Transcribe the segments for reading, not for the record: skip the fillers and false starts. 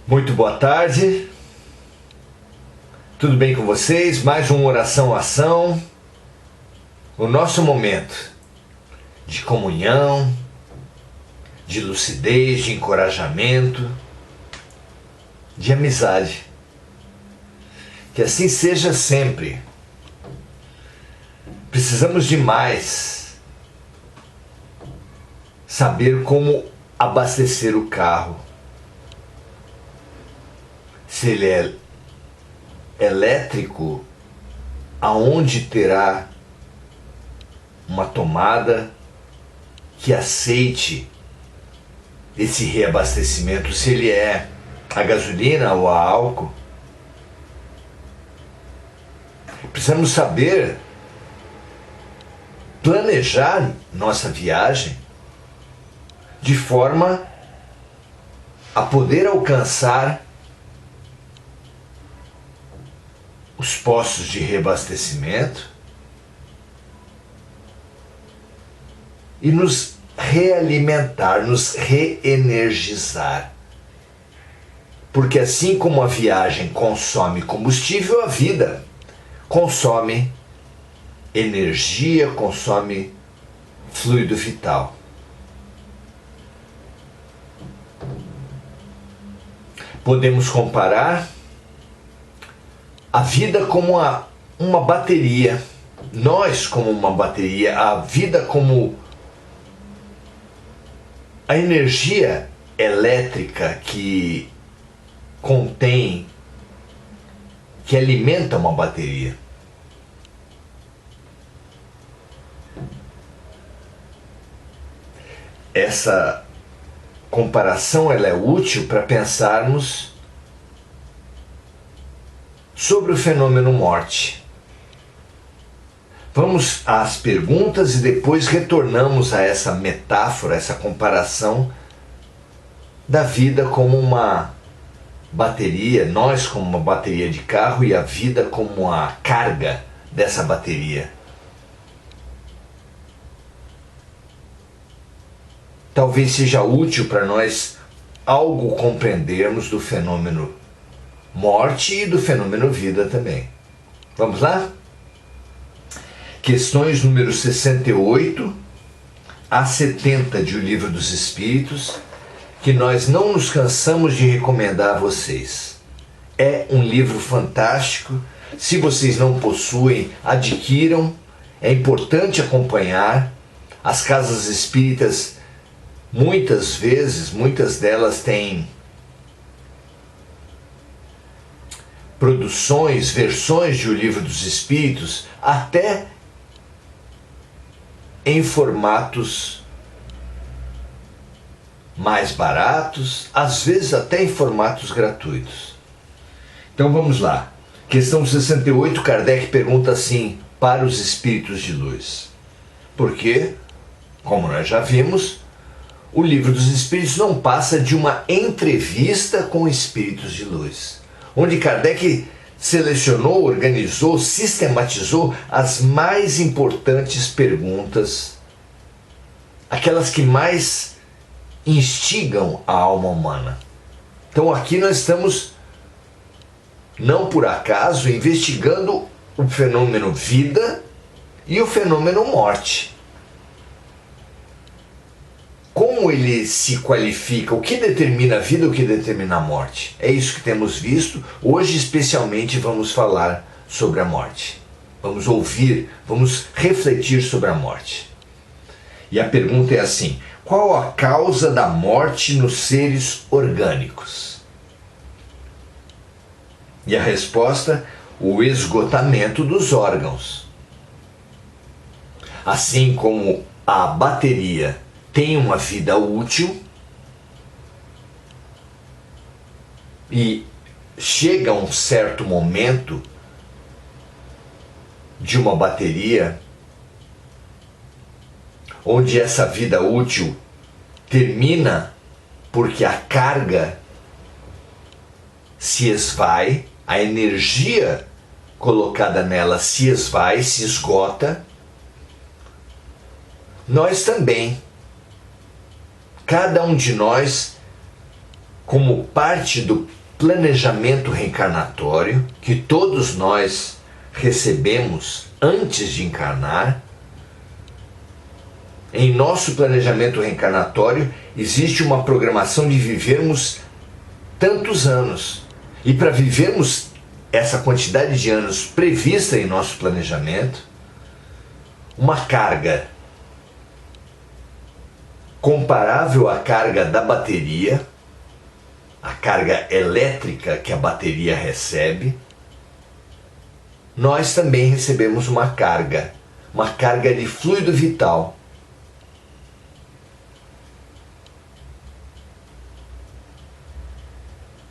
Muito boa tarde, tudo bem com vocês? Mais uma oração ação, o nosso momento de comunhão, de lucidez, de encorajamento, de amizade. Que assim seja sempre. Precisamos de mais saber como abastecer o carro. Se ele é elétrico, aonde terá uma tomada que aceite esse reabastecimento, se ele é a gasolina ou a álcool. Precisamos saber planejar nossa viagem de forma a poder alcançar os postos de reabastecimento e nos realimentar, nos reenergizar. Porque assim como a viagem consome combustível, a vida consome energia, consome fluido vital. Podemos comparar a vida como uma bateria, nós como uma bateria, a vida como a energia elétrica que contém, que alimenta uma bateria. Essa comparação ela é útil para pensarmos sobre o fenômeno morte. Vamos às perguntas e depois retornamos a essa metáfora, essa comparação da vida como uma bateria, nós como uma bateria de carro e a vida como a carga dessa bateria. Talvez seja útil para nós algo compreendermos do fenômeno morte e do fenômeno vida também. Vamos lá? Questões número 68 a 70 de O Livro dos Espíritos, que nós não nos cansamos de recomendar a vocês. É um livro fantástico. Se vocês não possuem, adquiram. É importante acompanhar. As casas espíritas, muitas vezes, muitas delas têm produções, versões de O Livro dos Espíritos, até em formatos mais baratos, às vezes até em formatos gratuitos. Então vamos lá. Questão 68, Kardec pergunta assim para os espíritos de luz. Porque, como nós já vimos, o Livro dos Espíritos não passa de uma entrevista com espíritos de luz, onde Kardec selecionou, organizou, sistematizou as mais importantes perguntas, aquelas que mais instigam a alma humana. Então aqui nós estamos, não por acaso, investigando o fenômeno vida e o fenômeno morte. Como ele se qualifica, o que determina a vida, o que determina a morte? É isso que temos visto. Hoje, especialmente, vamos falar sobre a morte. Vamos ouvir, vamos refletir sobre a morte. E a pergunta é assim: qual a causa da morte nos seres orgânicos? E a resposta: o esgotamento dos órgãos. Assim como a bateria tem uma vida útil e chega um certo momento de uma bateria onde essa vida útil termina porque a carga se esvai, a energia colocada nela se esvai, se esgota. Nós também, cada um de nós como parte do planejamento reencarnatório que todos nós recebemos antes de encarnar. Em nosso planejamento reencarnatório existe uma programação de vivermos tantos anos. E para vivermos essa quantidade de anos prevista em nosso planejamento, uma carga comparável à carga da bateria, a carga elétrica que a bateria recebe, nós também recebemos uma carga de fluido vital.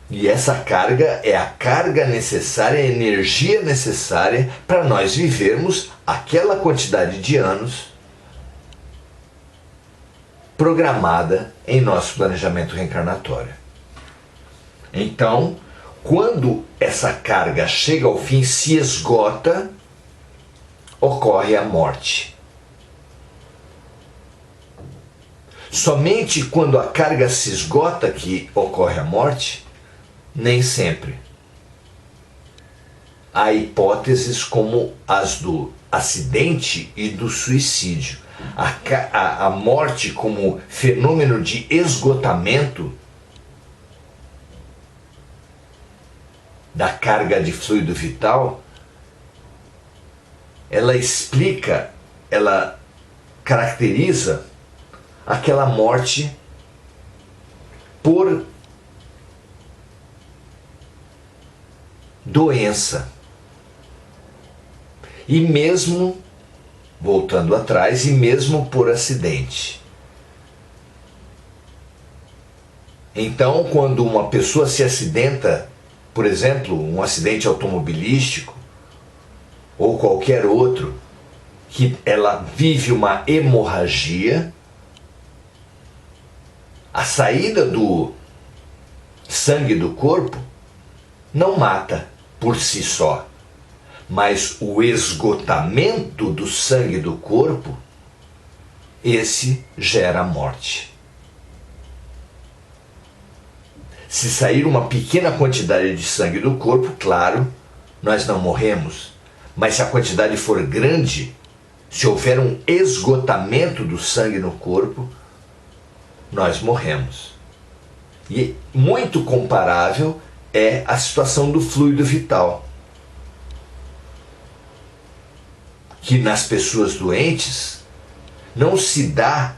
E essa carga é a carga necessária, a energia necessária para nós vivermos aquela quantidade de anos programada em nosso planejamento reencarnatório. Então, quando essa carga chega ao fim, se esgota, ocorre a morte. Somente quando a carga se esgota que ocorre a morte? Nem sempre. Há hipóteses como as do acidente e do suicídio. A morte como fenômeno de esgotamento da carga de fluido vital, ela explica, ela caracteriza aquela morte por doença. E mesmo, voltando atrás, e mesmo por acidente. Então, quando uma pessoa se acidenta, por exemplo, um acidente automobilístico ou qualquer outro, que ela vive uma hemorragia, a saída do sangue do corpo não mata por si só, mas o esgotamento do sangue do corpo, esse gera a morte. Se sair uma pequena quantidade de sangue do corpo, claro, nós não morremos. Mas se a quantidade for grande, se houver um esgotamento do sangue no corpo, nós morremos. E muito comparável é a situação do fluido vital, que nas pessoas doentes não se dá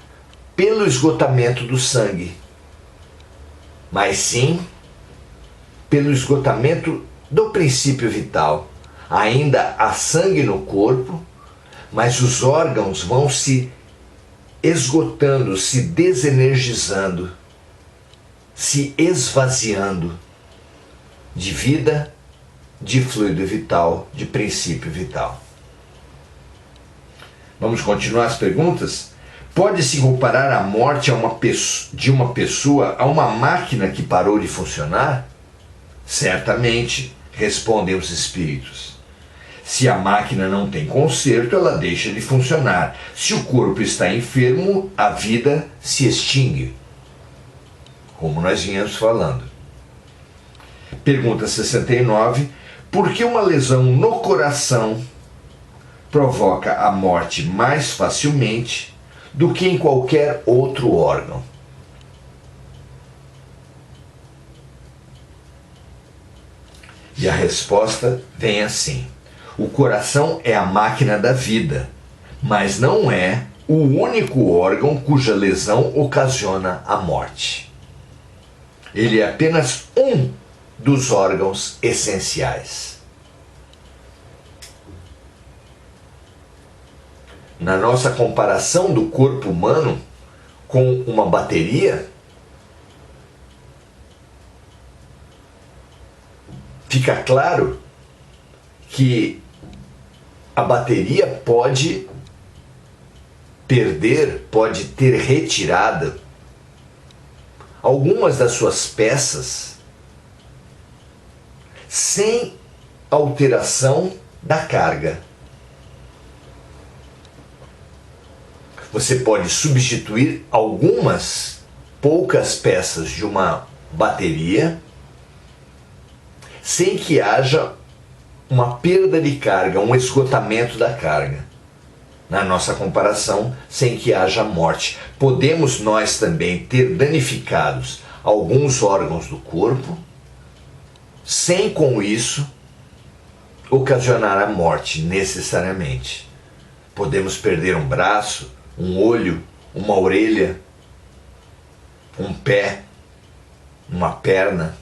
pelo esgotamento do sangue, mas sim pelo esgotamento do princípio vital. Ainda há sangue no corpo, mas os órgãos vão se esgotando, se desenergizando, se esvaziando de vida, de fluido vital, de princípio vital. Vamos continuar as perguntas? Pode-se comparar a morte de uma pessoa a uma máquina que parou de funcionar? Certamente, respondem os espíritos. Se a máquina não tem conserto, ela deixa de funcionar. Se o corpo está enfermo, a vida se extingue. Como nós vínhamos falando. Pergunta 69. Por que uma lesão no coração provoca a morte mais facilmente do que em qualquer outro órgão? E a resposta vem assim: o coração é a máquina da vida, mas não é o único órgão cuja lesão ocasiona a morte. Ele é apenas um dos órgãos essenciais. Na nossa comparação do corpo humano com uma bateria, fica claro que a bateria pode perder, pode ter retirada algumas das suas peças sem alteração da carga. Você pode substituir algumas poucas peças de uma bateria, sem que haja uma perda de carga, um esgotamento da carga. Na nossa comparação, sem que haja morte. Podemos nós também ter danificados alguns órgãos do corpo, sem com isso ocasionar a morte necessariamente. Podemos perder um braço, um olho, uma orelha, um pé, uma perna.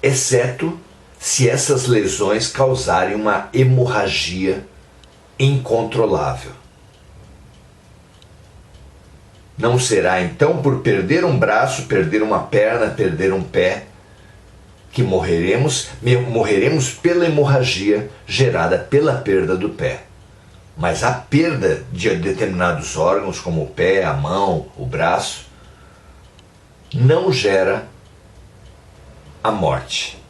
Exceto se essas lesões causarem uma hemorragia incontrolável. Não será então por perder um braço, perder uma perna, perder um pé, que morreremos pela hemorragia gerada pela perda do pé. Mas a perda de determinados órgãos, como o pé, a mão, o braço, não gera a morte.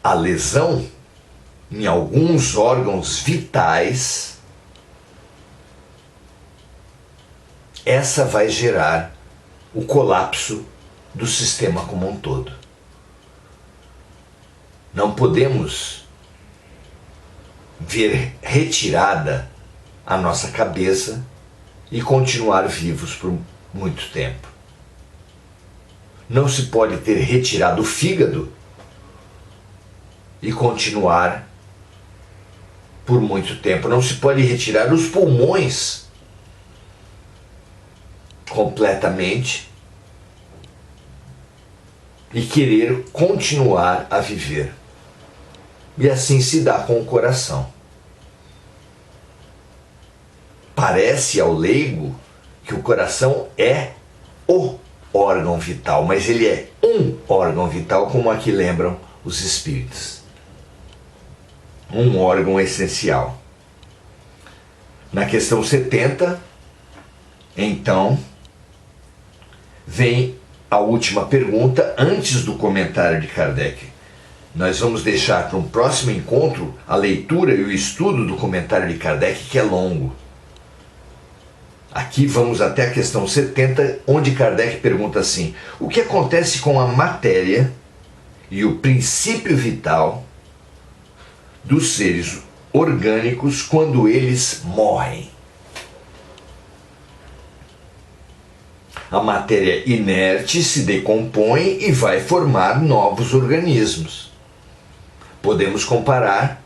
A lesão em alguns órgãos vitais, essa vai gerar o colapso do sistema como um todo. Não podemos ver retirada a nossa cabeça e continuar vivos por muito tempo. Não se pode ter retirado o fígado e continuar por muito tempo. Não se pode retirar os pulmões completamente e querer continuar a viver. E assim se dá com o coração. Parece ao leigo que o coração é o órgão vital, mas ele é um órgão vital, como aqui lembram os espíritos. Um órgão essencial. Na questão 70, então, vem a última pergunta antes do comentário de Kardec. Nós vamos deixar para um próximo encontro a leitura e o estudo do comentário de Kardec, que é longo. Aqui vamos até a questão 70, onde Kardec pergunta assim: o que acontece com a matéria e o princípio vital dos seres orgânicos quando eles morrem? A matéria inerte se decompõe e vai formar novos organismos. Podemos comparar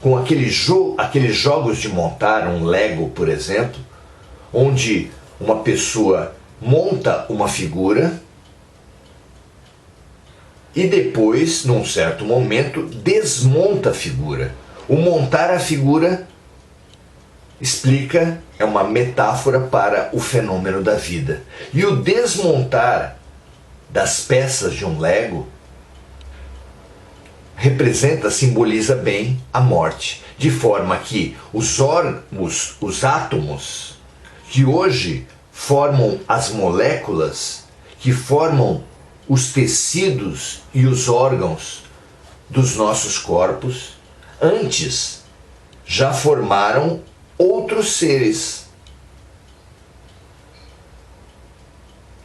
com aqueles jogos de montar, um Lego, por exemplo, onde uma pessoa monta uma figura e depois, num certo momento, desmonta a figura. O montar a figura explica, é uma metáfora para o fenômeno da vida. E o desmontar das peças de um Lego representa, simboliza bem a morte, de forma que os átomos que hoje formam as moléculas, que formam os tecidos e os órgãos dos nossos corpos, antes já formaram outros seres.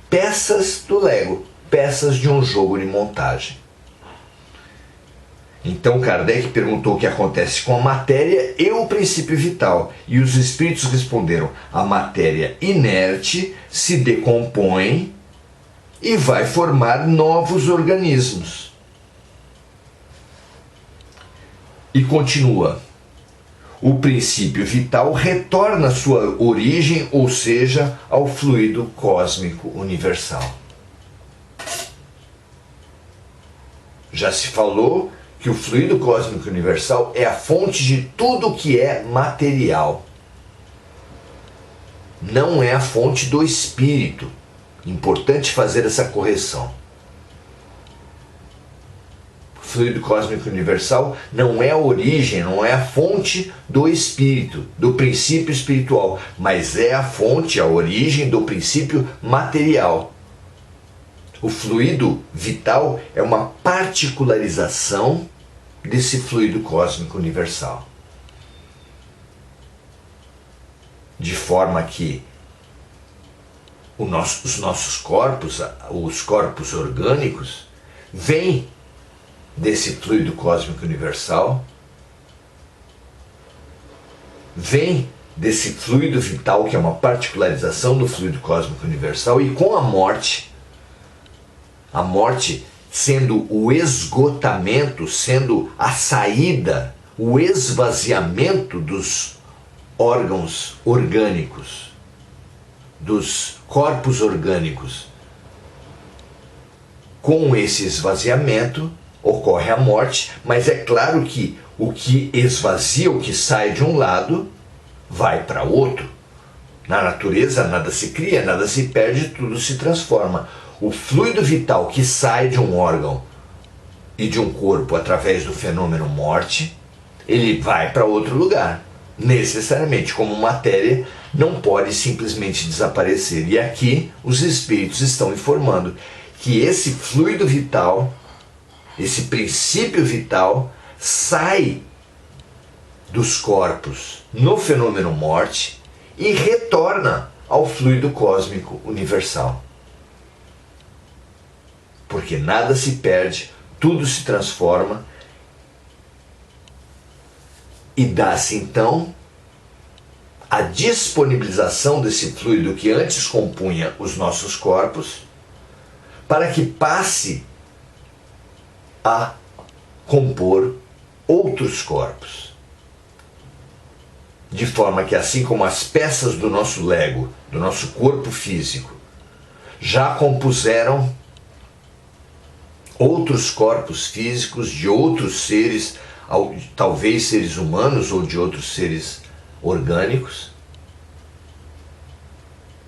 Peças do Lego, peças de um jogo de montagem. Então Kardec perguntou o que acontece com a matéria e o princípio vital. E os espíritos responderam: a matéria inerte se decompõe e vai formar novos organismos. E continua: o princípio vital retorna à sua origem, ou seja, ao fluido cósmico universal. Já se falou que o fluido cósmico universal é a fonte de tudo que é material. Não é a fonte do espírito. Importante fazer essa correção. O fluido cósmico universal não é a origem, não é a fonte do espírito, do princípio espiritual, mas é a fonte, a origem do princípio material. O fluido vital é uma particularização desse fluido cósmico universal. de forma que os nossos corpos, os corpos orgânicos, vêm desse fluido cósmico universal, vêm desse fluido vital, que é uma particularização do fluido cósmico universal, e com a morte sendo o esgotamento, sendo a saída, o esvaziamento dos órgãos orgânicos, dos corpos orgânicos. Com esse esvaziamento ocorre a morte, mas é claro que o que esvazia, o que sai de um lado, vai para outro. Na natureza nada se cria, nada se perde, tudo se transforma. O fluido vital que sai de um órgão e de um corpo através do fenômeno morte, ele vai para outro lugar. Necessariamente, como matéria, não pode simplesmente desaparecer. E aqui os espíritos estão informando que esse fluido vital, esse princípio vital, sai dos corpos no fenômeno morte e retorna ao fluido cósmico universal. Porque nada se perde, tudo se transforma, e dá-se então a disponibilização desse fluido que antes compunha os nossos corpos, para que passe a compor outros corpos. De forma que, assim como as peças do nosso Lego, do nosso corpo físico, já compuseram outros corpos físicos de outros seres, talvez seres humanos ou de outros seres orgânicos,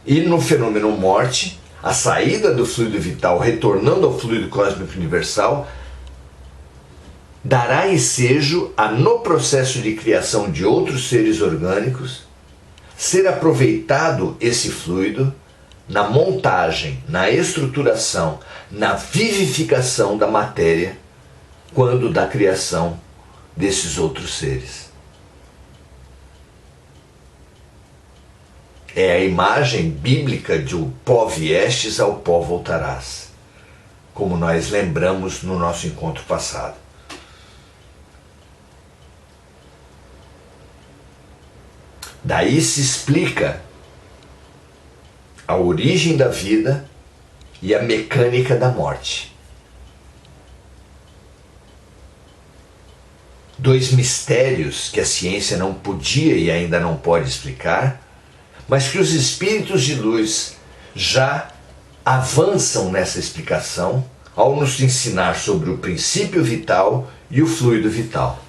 e no fenômeno morte, a saída do fluido vital retornando ao fluido cósmico universal dará ensejo a, no processo de criação de outros seres orgânicos, ser aproveitado esse fluido na montagem, na estruturação, na vivificação da matéria, quando da criação desses outros seres. É a imagem bíblica de o pó viestes, ao pó voltarás, como nós lembramos no nosso encontro passado. Daí se explica a origem da vida e a mecânica da morte. Dois mistérios que a ciência não podia e ainda não pode explicar, mas que os espíritos de luz já avançam nessa explicação ao nos ensinar sobre o princípio vital e o fluido vital.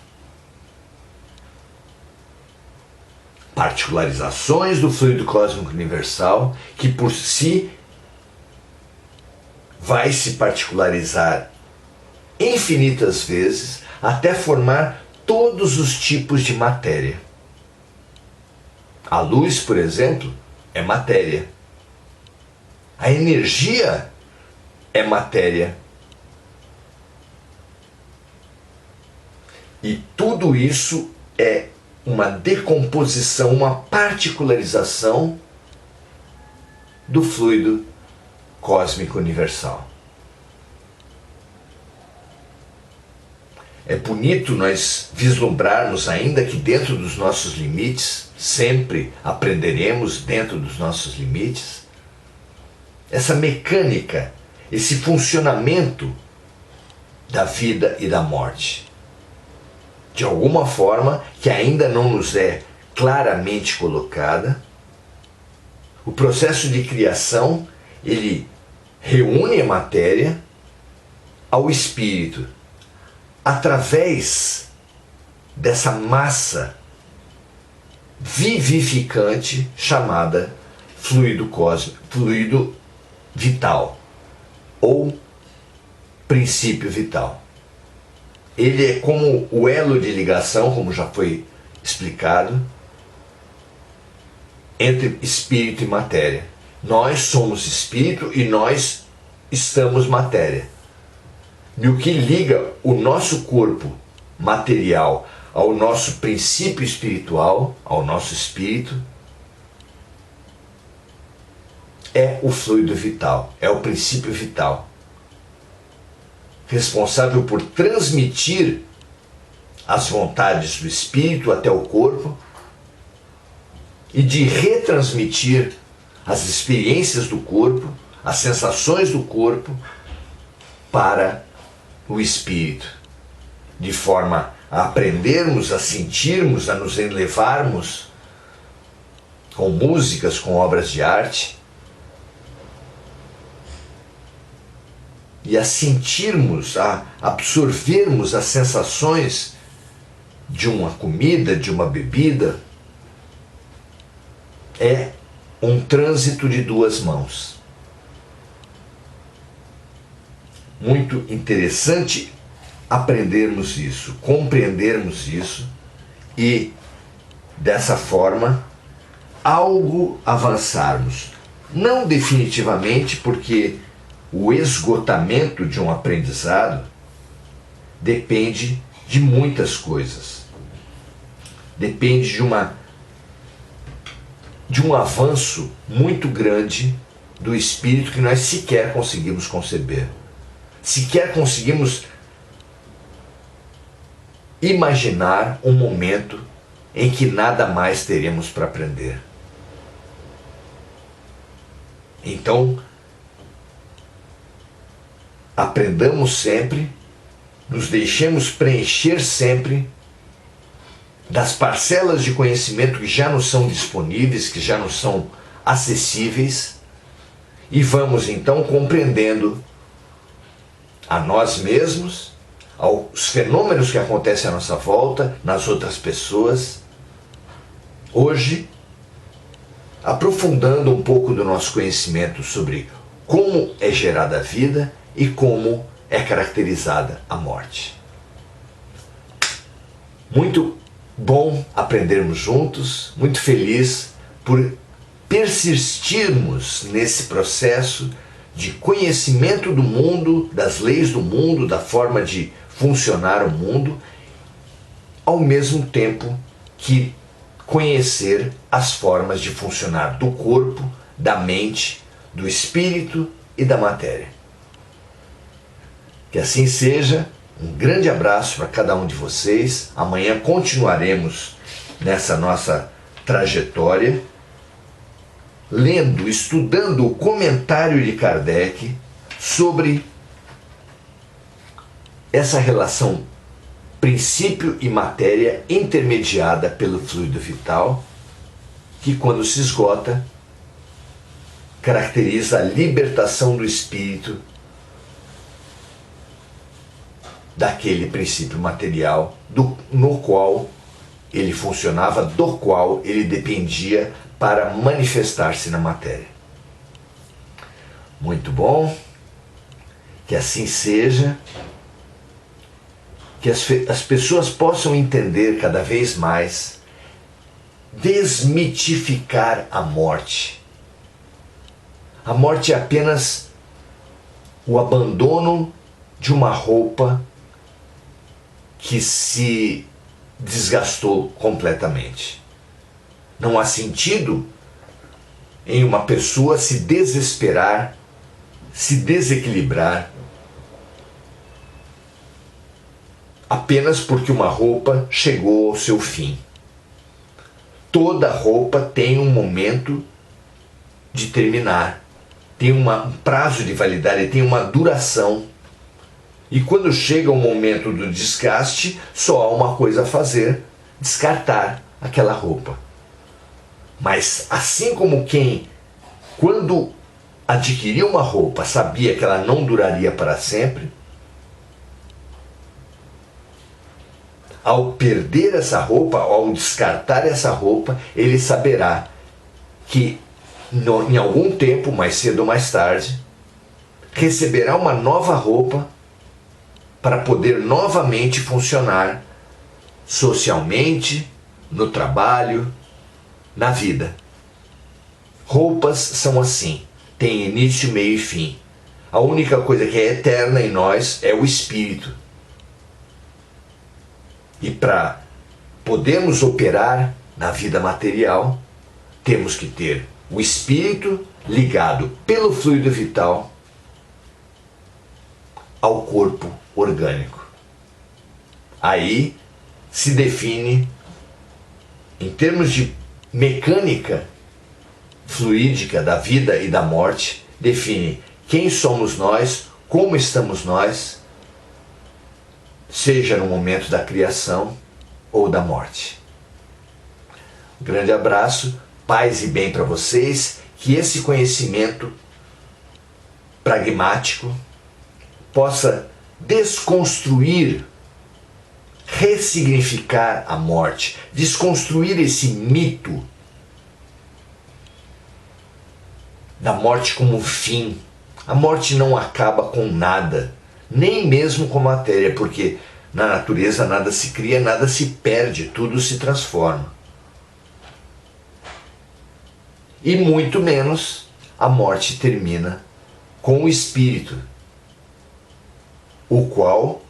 Particularizações do fluido cósmico universal, que por si vai se particularizar infinitas vezes até formar todos os tipos de matéria. A luz, por exemplo, é matéria. A energia é matéria. E tudo isso é uma decomposição, uma particularização do fluido cósmico universal. É bonito nós vislumbrarmos, ainda que dentro dos nossos limites, sempre aprenderemos dentro dos nossos limites, essa mecânica, esse funcionamento da vida e da morte. De alguma forma que ainda não nos é claramente colocada, o processo de criação, ele reúne a matéria ao espírito, através dessa massa vivificante chamada fluido cósmico, fluido vital ou princípio vital. Ele é como o elo de ligação, como já foi explicado, entre espírito e matéria. Nós somos espírito e nós estamos matéria. E o que liga o nosso corpo material ao nosso princípio espiritual, ao nosso espírito, é o fluido vital, é o princípio vital, responsável por transmitir as vontades do espírito até o corpo e de retransmitir as experiências do corpo, as sensações do corpo para o espírito, de forma a aprendermos, a sentirmos, a nos elevarmos com músicas, com obras de arte, e a sentirmos, a absorvermos as sensações de uma comida, de uma bebida. É um trânsito de duas mãos. Muito interessante aprendermos isso, compreendermos isso e, dessa forma, algo avançarmos. Não definitivamente, porque o esgotamento de um aprendizado depende de muitas coisas. Depende de um avanço muito grande do espírito que nós sequer conseguimos conceber. Sequer conseguimos imaginar um momento em que nada mais teremos para aprender. Então, aprendamos sempre, nos deixemos preencher sempre das parcelas de conhecimento que já nos são disponíveis, que já nos são acessíveis, e vamos então compreendendo a nós mesmos, aos fenômenos que acontecem à nossa volta, nas outras pessoas. Hoje, aprofundando um pouco do nosso conhecimento sobre como é gerada a vida e como é caracterizada a morte. Muito bom aprendermos juntos, muito feliz por persistirmos nesse processo de conhecimento do mundo, das leis do mundo, da forma de funcionar o mundo, ao mesmo tempo que conhecer as formas de funcionar do corpo, da mente, do espírito e da matéria. Que assim seja. Um grande abraço para cada um de vocês. Amanhã continuaremos nessa nossa trajetória, lendo, estudando o comentário de Kardec sobre essa relação princípio e matéria intermediada pelo fluido vital, que quando se esgota, caracteriza a libertação do espírito daquele princípio material no qual ele funcionava, do qual ele dependia para manifestar-se na matéria. Muito bom, que assim seja, que as pessoas possam entender cada vez mais, desmitificar a morte. A morte é apenas o abandono de uma roupa que se desgastou completamente. Não há sentido em uma pessoa se desesperar, se desequilibrar, apenas porque uma roupa chegou ao seu fim. Toda roupa tem um momento de terminar, tem um prazo de validade, tem uma duração. E quando chega o momento do desgaste, só há uma coisa a fazer: descartar aquela roupa. Mas assim como quem, quando adquiriu uma roupa, sabia que ela não duraria para sempre, ao perder essa roupa, ao descartar essa roupa, ele saberá que em algum tempo, mais cedo ou mais tarde, receberá uma nova roupa para poder novamente funcionar socialmente, no trabalho, na vida. Roupas são assim, têm início, meio e fim. A única coisa que é eterna em nós é o espírito. E para podermos operar na vida material, temos que ter O espírito ligado pelo fluido vital ao corpo orgânico. Aí se define, em termos de mecânica fluídica da vida e da morte, define quem somos nós, como estamos nós, seja no momento da criação ou da morte. Um grande abraço, paz e bem para vocês, que esse conhecimento pragmático possa desconstruir, ressignificar a morte, desconstruir esse mito da morte como fim. A morte não acaba com nada, nem mesmo com matéria, porque na natureza nada se cria, nada se perde, tudo se transforma. E muito menos a morte termina com o espírito, o qual,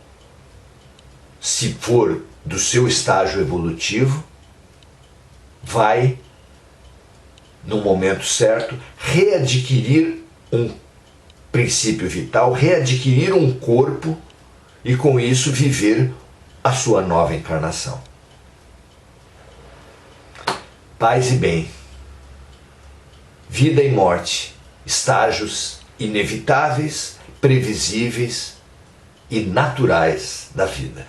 se for do seu estágio evolutivo, vai, no momento certo, readquirir um princípio vital, readquirir um corpo e com isso viver a sua nova encarnação. Paz e bem. Vida e morte, estágios inevitáveis, previsíveis e naturais da vida.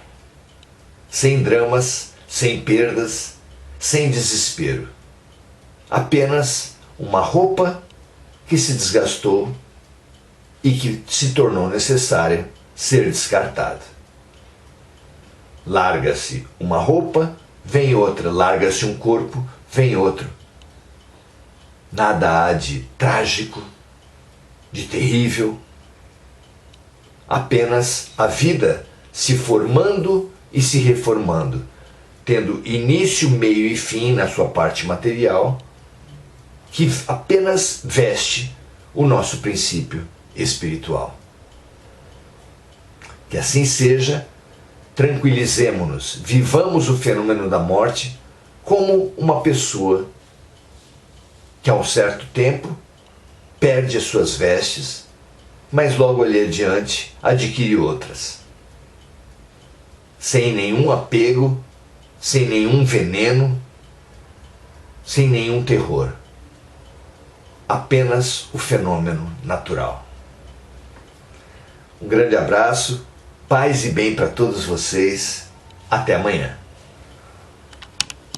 Sem dramas, sem perdas, sem desespero. Apenas uma roupa que se desgastou e que se tornou necessária ser descartada. Larga-se uma roupa, vem outra. Larga-se um corpo, vem outro. Nada há de trágico, de terrível. Apenas a vida se formando e se reformando, tendo início, meio e fim na sua parte material, que apenas veste o nosso princípio espiritual. Que assim seja, tranquilizemo-nos, vivamos o fenômeno da morte como uma pessoa que a um certo tempo perde as suas vestes, mas logo ali adiante adquire outras. Sem nenhum apego, sem nenhum veneno, sem nenhum terror. Apenas o fenômeno natural. Um grande abraço, paz e bem para todos vocês. Até amanhã.